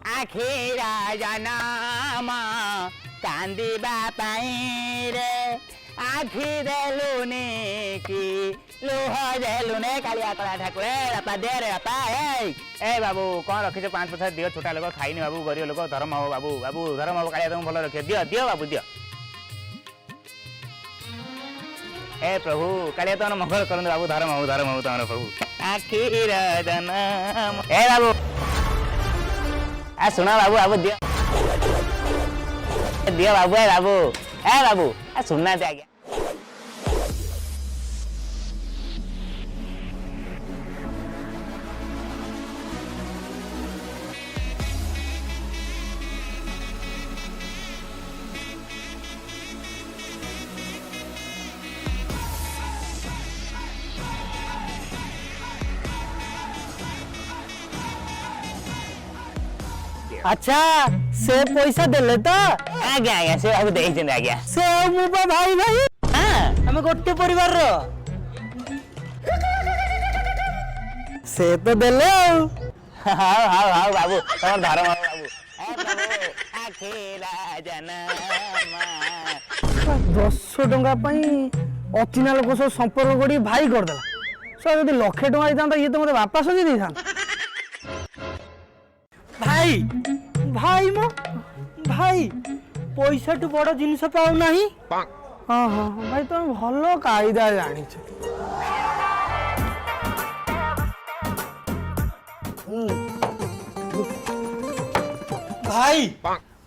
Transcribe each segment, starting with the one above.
आखिरा जनमा कांदिबा रे आखि देलुनी कि लुह देलुने कालिया कला ठाकुर बापा दे रे बापा ए बाबू कौन रखी 5 दियो छोटा लोक खाइनी बाबू गरीब लोक धर्म हो बाबू बाबू धर्म हो कालिया तुम भल रखे दियो दियो बाबू दियो ए प्रभु कालिया तो मंगल करन बाबू धर्म हो तमर प्रभु आखिर जन्म ए बाबू आ सुना बाबू बाबू दियो दियो बाबू ए बाबू आ सुनना दे आज्ञा अच्छा से पैसा देले तो आज्ञा आज्ञा से बाबू देइछन आज्ञा से मु भाई भाई हां हम गोटे परिवार रो से तो देले हां बाबू तमर धर्म हो बाबू ए बाबू आखिरा जनमा 10 टंका पई अचिना लोक सो संपर्क गडी भाई कर देला सो यदि लाख टंका दितांता ये तो मते वापस दे दिथान भाई भाई मो भाई पैसा टू बड़ जिनिस पाऊ नाही हां हां भाई तुम भलो कायदा जानि छ भाई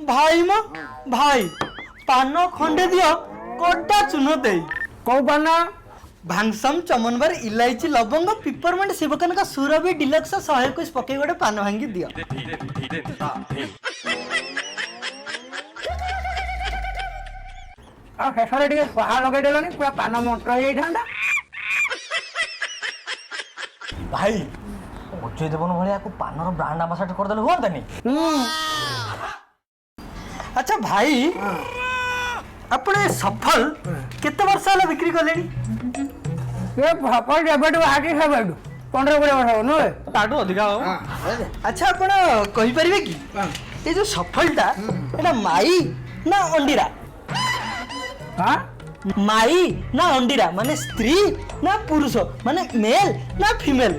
भाई मो भाई पान खंडे दियो कोटा चुनो दे कौ पाना भांगसम चमनबर इलायची लवंग पिपरमेंट शिवकन का सुरभि डिलक्स 121 पके गोटे पान भांगी दियो आ हेसरे टिके पहा लगे देलनी पूरा पान मोटर हे थांदा भाई अजय देवन भलिया को पानर ब्रांड एम्बेसडर कर देले होतनी अच्छा भाई अपने सफल केते वर्ष होला बिक्री कलेनी ये सफल डेबिट आगे हेबडू 15 वर्ष हो न ताटू अधिका हो अच्छा आपण कहि परिबे कि ये जो सफलता एटा माई ना अंडीरा हां माई ना अंडीरा माने स्त्री ना पुरुष माने मेल ना फीमेल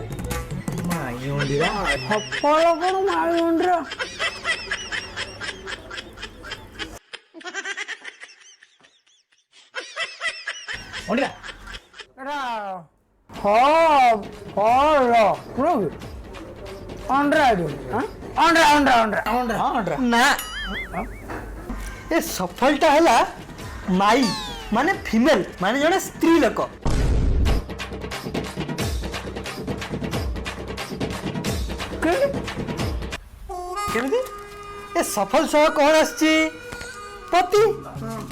माई ओंडीरा सफल कोन माई अंडीरा ओंडीरा एटा हो प्रूव अंडरा दो हां अंडरा ना ये सफलता हैला माई माने फीमेल माने जने स्त्री लोक केमिति ए सफल सह कौन आछि पति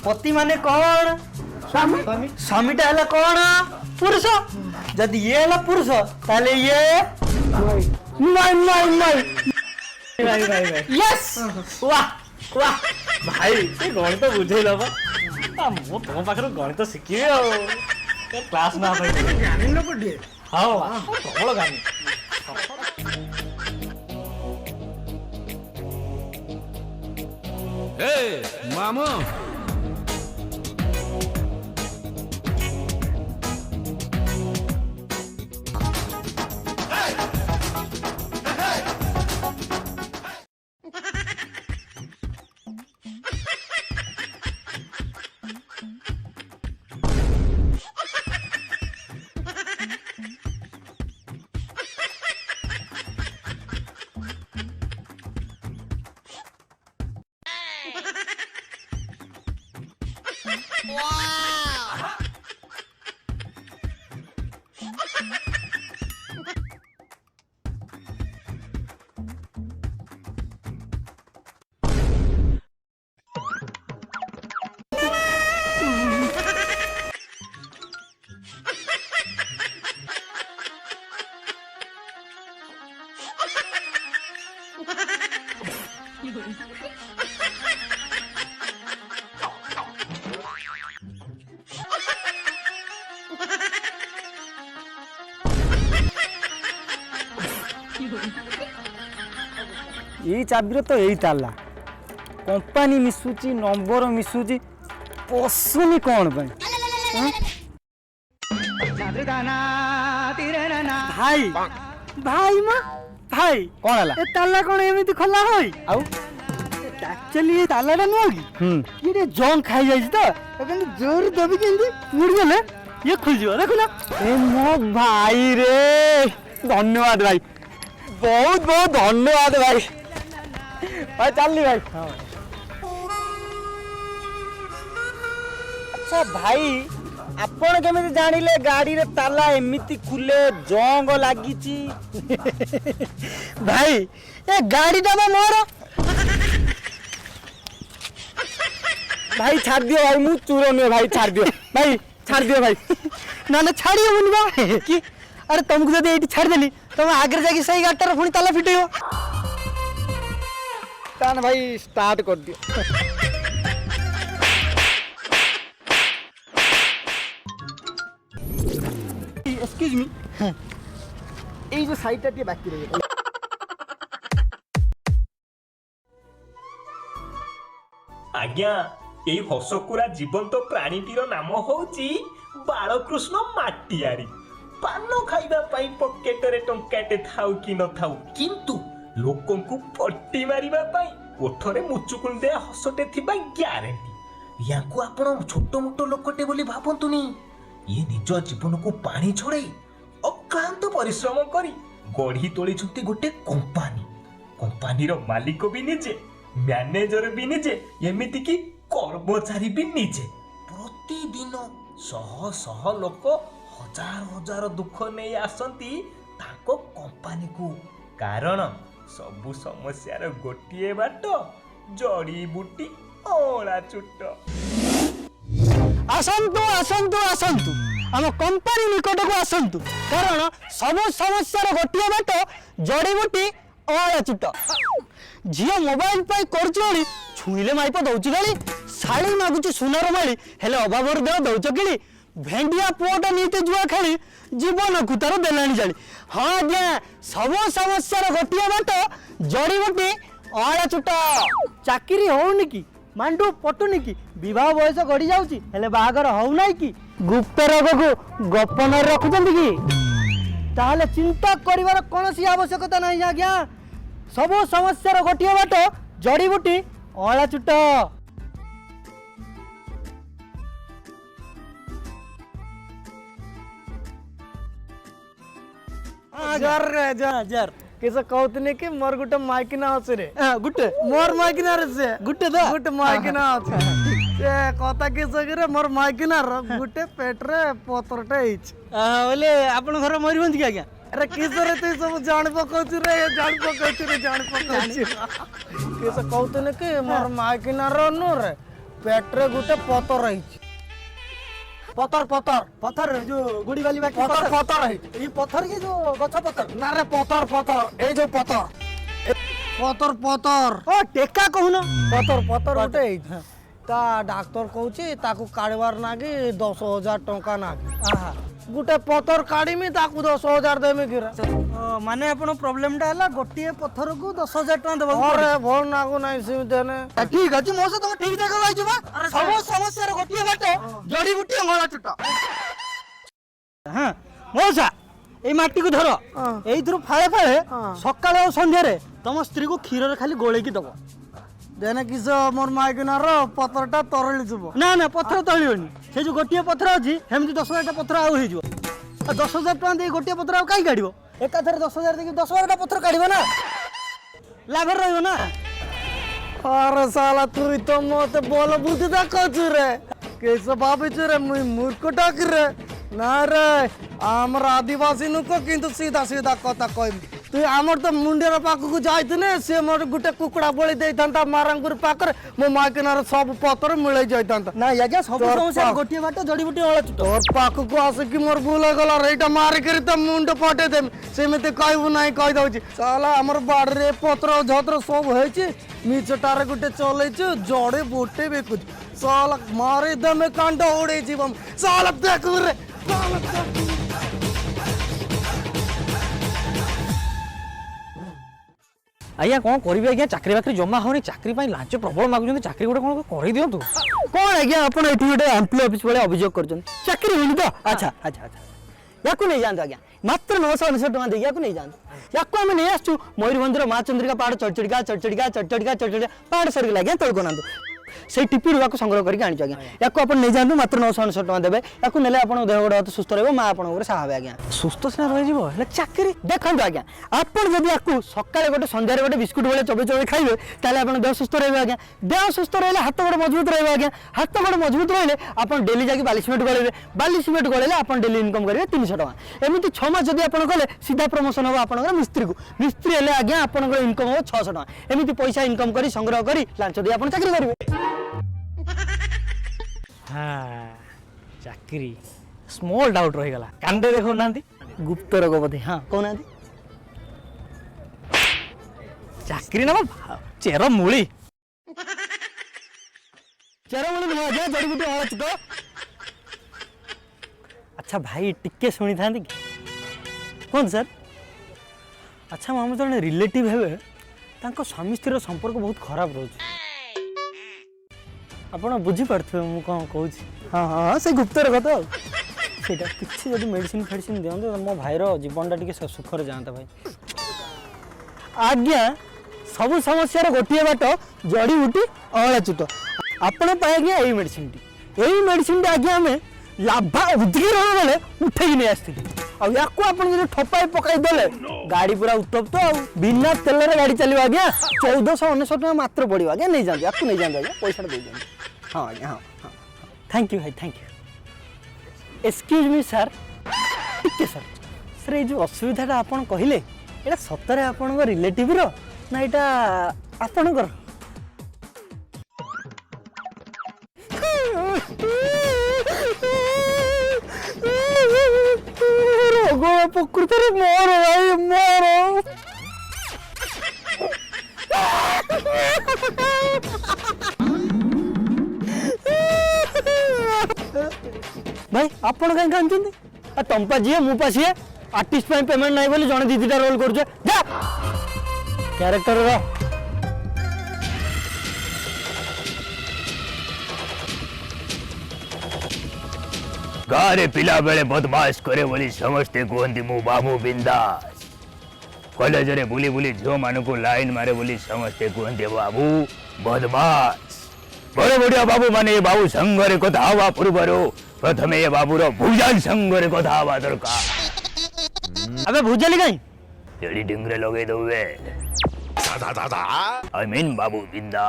पति माने कौन स्वामी स्वामीटा हैला कौन पुरुष जदि ये हैला पुरुष ताले ये माई यस वाह वाह भाई ए गणित बुझेला बा मो तुम पाखर गणित शिखिबे आ क्लास ना भाई जानि लोक दिए हां प्रबल गानी ए मामा यही चाबी तो यही ताला कंपानी मिसुची नंबर मिसुची पशुनी कौन भाई भाई भाई मां भाई कौन है ए ताला कौन एमिति खोला होई आउ एक्चुअली ये तालाटा नुह कि ये जंग खाई जाइछ तो କିନ୍ତୁ जोर दबी केंदी मुड़ गले ये खुल जियो देखो ना ए मो भाई रे धन्यवाद भाई बहुत बहुत धन्यवाद भाई भाई चलनी भाई अच्छा भाई आपण केमिति जानिले गाड़ी रे ताला एमिति खुले जंग लागिची भाई ए गाड़ीटा बा मोर भाई छाड़ दियो भाई मु चूरो नहीं भाई छाड़ दियो भाई ना ना छाड़ियो मुनबा कि अरे तुमको जदि एठी छाड़ देली तुम आगे जाके सही गाड़ीटार पुणी ताला फिटेयो तान भाई स्टार्ट कर दियो एक्सक्यूज मी এই যে সাইডটা দিয়ে বাকি রয়ে গেল ଆଜ୍ଞା ଏଇ ହସକୁରା ଜୀବନ୍ତ ପ୍ରାଣୀଟିର ନାମ ହଉଛି ବାଳକୃଷ୍ଣ ମାଟିଆରୀ। ପାନ ଖାଇବା ପାଇଁ ପକେଟରେ ଟଙ୍କାଟେ ଥାଉ କି ନଥାଉ କିନ୍ତୁ ଲୋକଙ୍କୁ ପଟି ମାରିବା ପାଇଁ ଓଠରେ ମୁଚୁକୁଣ୍ଡିଆ ହସଟେ ଥିବା ଗ୍ୟାରେଣ୍ଟି। ୟାଙ୍କୁ ଆପଣ ଛୋଟ ମୋଟ ଲୋକଟେ ବୋଲି ଭାବନ୍ତୁନି। ଇଏ ନିଜ ଜୀବନକୁ ପାଣି ଛଡ଼େଇ ଅକ୍ଳାନ୍ତ ପରିଶ୍ରମ କରି ଗଢ଼ି ତୋଳିଛନ୍ତି ଗୋଟେ କମ୍ପାନୀର ମାଲିକ ବି ନିଜେ, ମ୍ୟାନେଜର ବି ନିଜେ, ଏମିତିକି କର୍ମଚାରୀ ବି ନିଜେ। ପ୍ରତିଦିନ ଶହ ଶହ ଲୋକ ହଜାର ହଜାର ଦୁଃଖ ନେଇ ଆସନ୍ତି ତାଙ୍କ କମ୍ପାନୀକୁ। କାରଣ ସବୁ ସମସ୍ୟାର ଗୋଟିଏ ବାଟ, ଜଡ଼ିବୁଟି ଅଁଳା ଚୁଟ। आसंतु आसंतु आसंतु आम कंपनी निकट को आसंतु कारण सब समस्या गोटे बाट जड़ीबूटी अला चुट झील मोबाइल कर छुईले माइप दौच गाड़ी शाड़ी मागुच सुनार माड़ी हेले अभाव देह दौच कि भेंडिया पुआटा नीते जुआ खेली जीवन को तार देला जाली। हाँ आज्ञा सब समस्या गोटे बाट जड़ीबूटी अला चुट चाकरी होनी कि मांडू पटुनी कि विवाह बयस गड़ी जाउची हेले बाहागर हौ नै कि गुप्त रोग को गोपन रखुचंती कि ताहले चिंता करिवार कोनोसी आवश्यकता नै आज्ञा। सब समस्या गोटिए बाट जड़ीबूटी अला चुट। हजार किस कहतनी कि मोर गुटे माइकिना अछि रे गुटे मोर माइकिना रे से गुटे दा गुटे माइकिना अछि से कथा कि सगरे मोर माइकिना र गुटे पेट रे पतरटे हिच बोले आपन घर मरिबंत कि आज्ञा अरे किस रे तू सब जान पकोछु रे जान पकोछु किस कहतनी कि मोर माइकिना र नो रे पेट रे गुटे पतर हिच पतर पतर पत्थर जो गुड़ी वाली बाकी पत्थर पत्थर है ये पत्थर के जो गछ पत्थर ना रे पत्थर पत्थर ए जो पत्थर पत्थर पत्थर ओ टेका कहून पत्थर पत्थर उठे ता डॉक्टर कहूची ताकू काढवार नागी 10,000 टंका नागी आहा गुटे पत्थर काढीमी ताकू 10,000 देमी किरा माने आपण प्रॉब्लम टा हला गोटिए पत्थर को 10,000 टंका देबो अरे भोल नागु नाही सिमिते ने ठीक अछि मोसे तुम ठीक जगह जाइछु बा सब समस्या रे गोटिए बाटे जड़ी बुटी अंगला चुटा हां मोसा ए माटी को धरो एई थरु फाळे फाळे सकाळे और संध्या रे तम स्त्री को खीर रे खाली गोळे की दबो देने किस मोर माइकिनार पत्थरटा तरली जुबो ना ना पत्थर तळियोनी से जो गोटिए पत्थर अछि हेमति 10,000 टा पत्थर आउ हे जो 10,000 टका दे गोटिए पत्थर आउ काई काढिबो एकाथरे 10,000 दे 10,000 टा पत्थर काढिबो ना लाभ रहइबो ना। अरे साला तू तो मते बोल बुद्धि दा कछु रे केस भाबिछ रे मुई मूर्ख टाक रे ना रे हमर आदिवासी नुको किंतु सीधा सीधा कथा कहबी तू आमर तो मुंडेर पाखकु जाइतने से मोर गुटे कुकुड़ा बळी देइथांता मारंगपुर पाकर मो माइकिनार सब पत्थर मिलै जाइथांता ना यागा सब समस्या गोटिए बाट जड़ीबूटी अला तोर पाखकु आसे कि मोर भूल गला रेटा मार करी त मुंड पटे देम सेमिते कहबु नाही कहि दउची साला हमर बाड़ रे पत्र झत्र सब होइची मिचटार गुटे चलैछु जड़े बूटे बेकु साला मारे दमे कांड ओडे जीवम साला देखु रे ଆଜ୍ଞା କ'ଣ କରିବି ଆଜ୍ଞା ଚାକିରି ବାକିରି ଜମା ହେଉନି ଚାକିରି ପାଇଁ ଲାଞ୍ଚ ପ୍ରବଳ ମାଗୁଛନ୍ତି ଚାକିରି ଗୋଟେ କ'ଣ କରେଇ ଦିଅନ୍ତୁ। କ'ଣ ଆଜ୍ଞା ଆପଣ ଏଠି ଗୋଟେ ଆମ୍ପ୍ଲି ଅଫିସ୍ ଭଳିଆ ଅଭିଯୋଗ କରୁଛନ୍ତି ଚାକିରି ହଉନି ତ ଆଚ୍ଛା ଆଚ୍ଛା ଆଚ୍ଛା ୟାକୁ ନେଇଯାଆନ୍ତୁ ଆଜ୍ଞା ମାତ୍ର 999 ଟଙ୍କା ଦେଇକି ୟାକୁ ନେଇଯାଆନ୍ତୁ ୟାକୁ ଆମେ ନେଇ ଆସିଛୁ ମୟୂରଭଞ୍ଜର ମା ଚନ୍ଦ୍ରିକା ପାହାଡ଼ ଚଡ଼ଚଡ଼ିକା ଚଡ଼ଚଡ଼ିକା ଚଡ଼ଚଡ଼ିକା ଚଡ଼ଚଡ଼ିକା ପାହାଡ଼ ସରିଗଲା ଆଜ୍ଞା ତଳକୁ ନାନ୍ତୁ সেই টিপিରୁ ୟାକୁ ସଂଗ୍ରହ କରିକି ଆଣିଛୁ ଆଜ୍ଞା ୟାକୁ ଆପଣ ନେଇଯାଆନ୍ତୁ ମାତ୍ର 999 ଟଙ୍କା ଦେବେ ୟାକୁ ନେଲେ ଆପଣଙ୍କ ଦେହ ଗୋଡ଼ ହାତ ସୁସ୍ଥ ରହିବ ମା ଆପଣଙ୍କ ଉପରେ ସାହା ହେବେ ଆଜ୍ଞା ସୁସ୍ଥ ସିନା ରହିଯିବ ହେଲେ ଚାକିରି ଦେଖନ୍ତୁ ଆଜ୍ଞା ଆପଣ ଯଦି ୟାକୁ ସକାଳେ ଗୋଟେ ସନ୍ଧ୍ୟାରେ ଗୋଟେ ବିସ୍କୁଟ ଭଳିଆ ଚୋବେଇ ଚୋବେଇ ଖାଇବେ ତାହେଲେ ଆପଣ ଦେହ ସୁସ୍ଥ ରହିବ ଆଜ୍ଞା ଦେହ ସୁସ୍ଥ ରହିଲେ ହାତ ଗୋଡ଼ ମଜବୁତ ରହିବ ଆଜ୍ଞା ହାତ ଗୋଡ଼ ମଜବୁତ ରହିଲେ ଆପଣ ଡେଲି ଯାଇକି ବାଲି ସିମେଣ୍ଟ ଗଳେଇବେ ବାଲି ସିମେଣ୍ଟ ଗଳେଇଲେ ଆପଣ ଡେଲି ଇନକମ୍ କରିବେ 300 ଟଙ୍କା ଏମିତି 6 ମାସ ଯଦି ଆପଣ କଲେ ସିଧା ପ୍ରମୋସନ ହେବ ଆପଣଙ୍କର ମିସ୍ତ୍ରୀକୁ ମିସ୍ତ୍ରୀ ହେଲେ ଆଜ୍ଞା ଆପଣଙ୍କର ଇନକମ୍ ହେବ 600 ଟଙ୍କା ଏମିତି ପଇସା ଇନକମ୍ କରି ସଂଗ୍ରହ କରି ଲାଞ୍ଚ ଦେଇ ଆପଣ ଚାକିରି କରିବେ ଚାକିରି ସ୍ମଲ୍ ଡାଉଟ୍ ରହିଗଲା କାନ୍ଦେ ଦେଖାଉନାହାନ୍ତି ଗୁପ୍ତ ରୋଗ ବୋଧେ ହଁ କହୁନାହାନ୍ତି ଚାକିରି ନା ଚେର ମୂଳି ଚେରମୂଳି ନୁହଁ ଆଜ୍ଞା ଜଡ଼ିବୁଟି ଅଳଚିତ ଆଚ୍ଛା ଭାଇ ଟିକେ ଶୁଣିଥାନ୍ତି କି କୁହନ୍ତୁ ସାର୍ ଆଚ୍ଛା ମୁଁ ଆମର ଜଣେ ରିଲେଟିଭ୍ ହେବେ ତାଙ୍କ ସ୍ୱାମୀ ସ୍ତ୍ରୀର ସମ୍ପର୍କ ବହୁତ ଖରାପ ରହୁଛି ଆପଣ ବୁଝିପାରୁଥିବେ ମୁଁ କ'ଣ କହୁଛି ହଁ ହଁ ସେ ଗୁପ୍ତ ରୋଗ ତ ଆଉ ସେଇଟା କିଛି ଯଦି ମେଡ଼ିସିନ ଫେଡ଼ିସିନ ଦିଅନ୍ତୁ ମୋ ଭାଇର ଜୀବନଟା ଟିକେ ସୁଖରେ ଯାଆନ୍ତା ଭାଇ ଆଜ୍ଞା ସବୁ ସମସ୍ୟାର ଗୋଟିଏ ବାଟ ଜଡ଼ିବୁଟି ଅଁଳାଚୁଟ ଆପଣ ପାଇଁ ଆଜ୍ଞା ଏଇ ମେଡ଼ିସିନଟି ଆଜ୍ଞା ଆମେ ଲାଭା ଉଦ୍ଗିରଣ ବେଳେ ଉଠେଇକି ନେଇ ଆସିଥିଲି ଆଉ ୟାକୁ ଆପଣ ଯଦି ଠପାଇ ପକାଇ ଦେଲେ ଗାଡ଼ି ପୁରା ଉତ୍ତପ୍ତ ଆଉ ବିନା ତେଲରେ ଗାଡ଼ି ଚାଲିବ ଆଜ୍ଞା 1499 ଟଙ୍କା ମାତ୍ର ପଡ଼ିବ ଆଜ୍ଞା ନେଇଯାଆନ୍ତୁ ୟାକୁ ନେଇଯାଆନ୍ତୁ ଆଜ୍ଞା ପଇସାଟା ଦେଇଦିଅନ୍ତୁ ହଁ ଆଜ୍ଞା ହଁ ହଁ ଥ୍ୟାଙ୍କ ୟୁ ଭାଇ ଥ୍ୟାଙ୍କ ୟୁ ଏକ୍ସକ୍ୟୁଜ୍ ମି ସାର୍ ଟିକେ ସାର୍ ସାର୍ ଏଇ ଯେଉଁ ଅସୁବିଧାଟା ଆପଣ କହିଲେ ଏଇଟା ସତରେ ଆପଣଙ୍କ ରିଲେଟିଭ୍ର ନା ଏଇଟା ଆପଣଙ୍କର ରୋଗ ପ୍ରକୃତରେ ମୋର ଭାଇ ମୋର ଭାଇ ଆପଣ କାହିଁ କାନ୍ଦୁଛନ୍ତି ତମ୍ପା ଯିଏ ମୁଁ ପା ସିଏ ଆର୍ଟିଷ୍ଟ ପାଇଁ ପେମେଣ୍ଟ ନାହିଁ ବୋଲି ଜଣେ ଦିଦିଟା ରୋଲ୍ କରୁଛେ ଯା କ୍ୟାରେକ୍ଟରର ଗାଁରେ ପିଲା ବେଳେ ବଦମାସ କରେ ବୋଲି ସମସ୍ତେ କୁହନ୍ତି ମୁଁ ବାବୁ ବିନ୍ଦାସ କଲେଜରେ ବୁଲି ବୁଲି ଝିଅମାନଙ୍କୁ ଲାଇନ ମାରେ ବୋଲି ସମସ୍ତେ କୁହନ୍ତି ବାବୁ ବଦମାସ ବଡ଼ ବଡ଼ିଆ ବାବୁ ମାନେ ଏ ବାବୁ ସାଙ୍ଗରେ କଥା ହେବା ପୂର୍ବରୁ ପ୍ରଥମେ ଏ ବାବୁର ଭୁଜାଲ ସାଙ୍ଗରେ କଥା ହେବା ଦରକାର ଆବେ ଭୁଜାଲି କାହିଁ ଏଡିଟିଂରେ ଲଗେଇ ଦଉବେ ଆଇ ମିନ୍ ବାବୁ ବିନ୍ଦା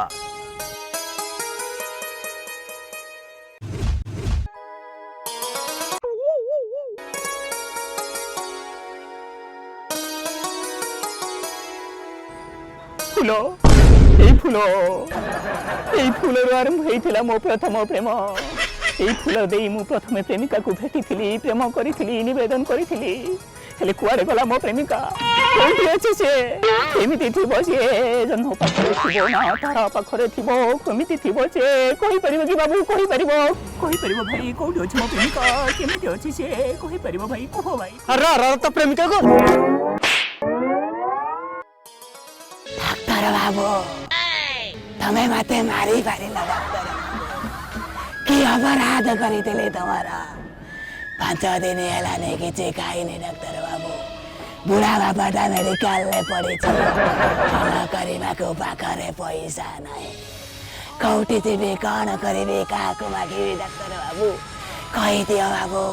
ফুল এই ফুলর আরম্ভ হয়েছিল মো প্রথম প্রেম এই ফুল দেই মু প্রথমে প্রেমিকাকে ভেটিছিলি প্রেম করিছিলি নিবেদন করিছিলি হেলে কুয়ারে গলা মো প্রেমিকা কোটি আছে সে এমিতি থিব সে জন্ম পাখরে থিব না তারা পাখরে থিব কমিতি থিব সে কই পারিব কি বাবু কই পারিব ভাই কোটি আছে মো প্রেমিকা কেমিতি আছে সে কই পারিব ভাই কহ ভাই আরে আরে তো প্রেমিকা কো ডাক্তার বাবু তুমি মতে মারি পারিল ডাক্তার কি অপরাধ করিলে তোমার 5 দিন হেলানি কিছু খাইনি ডাক্তার বাবু বুড়া বাপাটা মেডিকালে পড়িছে ভাল କରିବାକୁ ପାଖରେ ପଇସା ନାହିଁ କୋଉଠି ଥିବି କ'ଣ କରିବି କାହାକୁ ମାଗିବି ଡାକ୍ତର ବାବୁ କହିଦିଅ ବାବୁ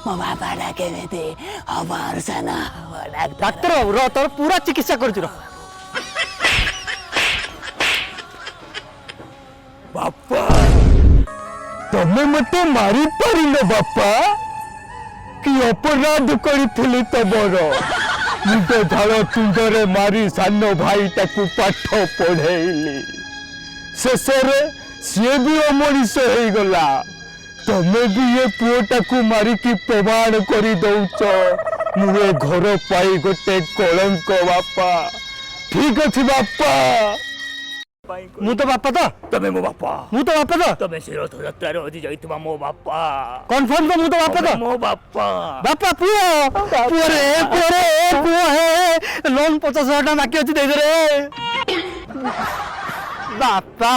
ମୋ ବାପାଟା କେମିତି ଅପରେସନ ହବ ଡାକ୍ତର ବାବୁ ର ତୋର ପୁରା ଚିକିତ୍ସା କରୁଛୁ ର ବାପା ତମେ ମତେ ମାରି ପାରିଲ ବାପା କି ଅପରାଧ କରିଥିଲି ତମର ନିଜ ଝାଳ ତୁଣ୍ଡରେ ମାରି ସାନ ଭାଇଟାକୁ ପାଠ ପଢେଇଲି ଶେଷରେ ସିଏ ବି ଅମଣିଷ ହେଇଗଲା ତମେ ବି ଏ ପୁଅଟାକୁ ମାରିକି ପ୍ରମାଣ କରି ଦଉଛ ମୁଁ ଏ ଘର ପାଇ ଗୋଟେ କଳଙ୍କ ବାପା ଠିକ ଅଛି ବାପା ମୁଁ ତ ବାପା ତ ତମେ ମୋ ବାପା ମୁଁ ତ ବାପା ତ ତମେ ସେ ରଥଯାତ୍ରାରେ ହଜି ଯାଇଥିବା ମୋ ବାପା କନଫର୍ମ ତ ମୁଁ ତ ବାପା ତ ମୋ ବାପା ବାପା ପୁଅ ପୁଅ ରେ ପୁଅ ରେ ପୁଅ ହେ ଲୋନ୍ 50,000 ଟଙ୍କା ବାକି ଅଛି ଦେଇଦେ ରେ ବାପା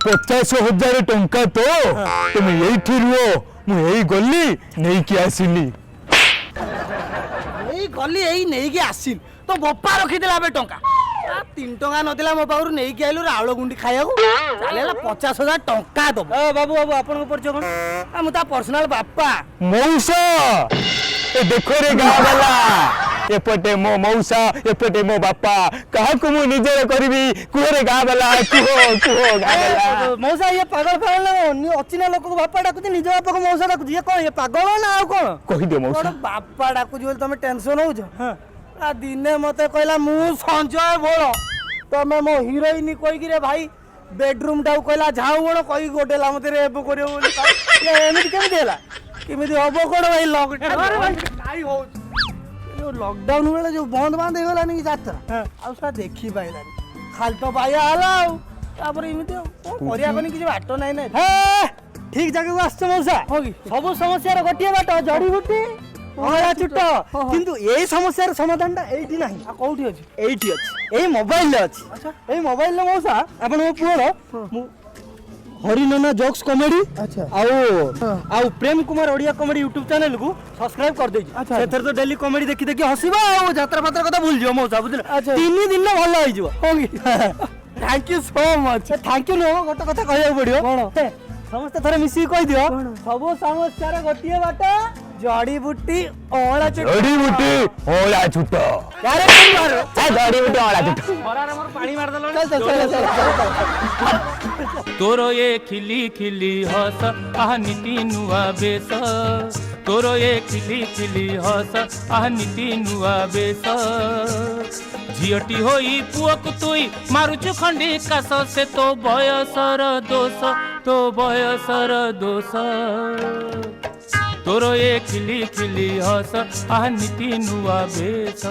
50,000 ଟଙ୍କା ତ ତୁମେ ଏଇଠି ରୁହ ମୁଁ ଏଇ ଗଲି ନେଇକି ଆସିଲି ଏଇ ଗଲି ଏଇ ନେଇକି ଆସିଲି ତ ବପା ରଖିଥିଲା ଏବେ ଟଙ୍କା 3 ଟଙ୍କା ନଥିଲା ମୋ ପାଖରୁ ନେଇକି ଆଇଲୁ ରାଉଳ ଗୁଣ୍ଡି ଖାଇବାକୁ ତାହେଲେ ହେଲା 50,000 ଟଙ୍କା ଦବ ବାବୁ ବାବୁ ଆପଣଙ୍କ ପରିଚୟ କଣ ମୁଁ ତା ପର୍ସନାଲ ବାପା ମଉସା ଏ ଦେଖ ରେ ଗାଁ ବାଲା ଏପଟେ ମୋ ମଉସା ଏପଟେ ମୋ ବାପା କାହାକୁ ମୁଁ ନିଜର କରିବି କୁହରେ ଗାଁ ବାଲା କୁହ କୁହ ଗାଁ ବାଲା ମଉସା ଇଏ ପାଗଳ ଫାଗଳ ନା ଅଚିନା ଲୋକକୁ ବାପା ଡାକୁଛି ନିଜ ବାପାକୁ ମଉସା ଡାକୁଛି ଇଏ କଣ ଇଏ ପାଗଳ ନା ଆଉ କଣ କହିଦିଅ ମଉସା କଣ ବାପା ଡାକୁଛି ବୋଲି ତମେ ଟେନସନ ହଉଛ ଦିନେ ମତେ କହିଲା ମୁଁ ସଞ୍ଜୟ ଭୋଳ ତମେ ମୋ ହିରୋଇନ କହିକି ରେ ଭାଇ ବେଡରୁମ ଟାକୁ କହିଲା ଝାଉ ବଣ କହିକି ଗୋଟେଲା ମତେ ରେପ କରିବ ବୋଲି ଏମିତି କେମିତି ହେଲା କେମିତି ହବ କଣ ଭାଇ ଲକଡାଉନ ବେଳେ ଯୋଉ ବନ୍ଦ ହେଇଗଲାନି କି ଯାତ୍ରା ଆଉ ସେଟା ଦେଖି ପାଇଲାନି ଖାଲି ତ ବାୟା ହେଲା ଆଉ ତାପରେ ଏମିତି ଆଉ କଣ କରିବା ପାଇଁ କିଛି ବାଟ ନାହିଁ ନା ଠିକ ଜାଗାକୁ ଆସିଛ ମଉସା ସବୁ ସମସ୍ୟାର ଗୋଟିଏ ବାଟ ଜଡିବୁଟି ଅଁଳା ଚୁଟ କିନ୍ତୁ ଏଇ ସମସ୍ୟାର ସମାଧାନଟା ଏଇଠି ନାହିଁ ଆଉ କୋଉଠି ଅଛି ଏଇଠି ଅଛି ଏଇ ମୋବାଇଲରେ ଅଛି ଏଇ ମୋବାଇଲରେ ମଉସା ଆପଣଙ୍କ ପୁଅର ମୁଁ ହରିନନା ଜୋକ୍ସ କମେଡି ଆଉ Prem Kumar Odia comedy YouTube channel କୁ ସବସ୍କ୍ରାଇବ କରିଦେଇଛି ସେଥିରେ ତ ଡେଲି କମେଡି ଦେଖି ଦେଖି ହସିବା ଆଉ ଯାତ୍ରା ଫାତ୍ରା କଥା ଭୁଲିଯିବ ମଉସା ବୁଝିଲେ 3 ଦିନରେ ଭଲ ହେଇଯିବ thank you so much thank you ନୁହଁ ଗୋଟେ କଥା କହିବାକୁ ପଡିବ କଣ ସମସ୍ତେ ଥରେ ମିଶିକି କହିଦିଅ ସବୁ ସମସ୍ୟାର ଗୋଟିଏ ବାଟ ଜଡିବୁଟି ଅଁଳା ଚୁଟ ଜଡିବୁଟି ଅଁଳା ଚୁଟ ଜଡିବୁଟି ଅଁଳା ଚୁଟ ପାଣି ମାରିଦେଲ तोरो ये खिली खिली हस आह नीति नुआ बेस तोरो ये खिली खिली हस आह नीति नुआ बेस झीटी होई पुअकु तुई मारुचु खंडी कास से तो बयसर दोष तोरो ये खिली खिली हस आह नीति नुआ बेस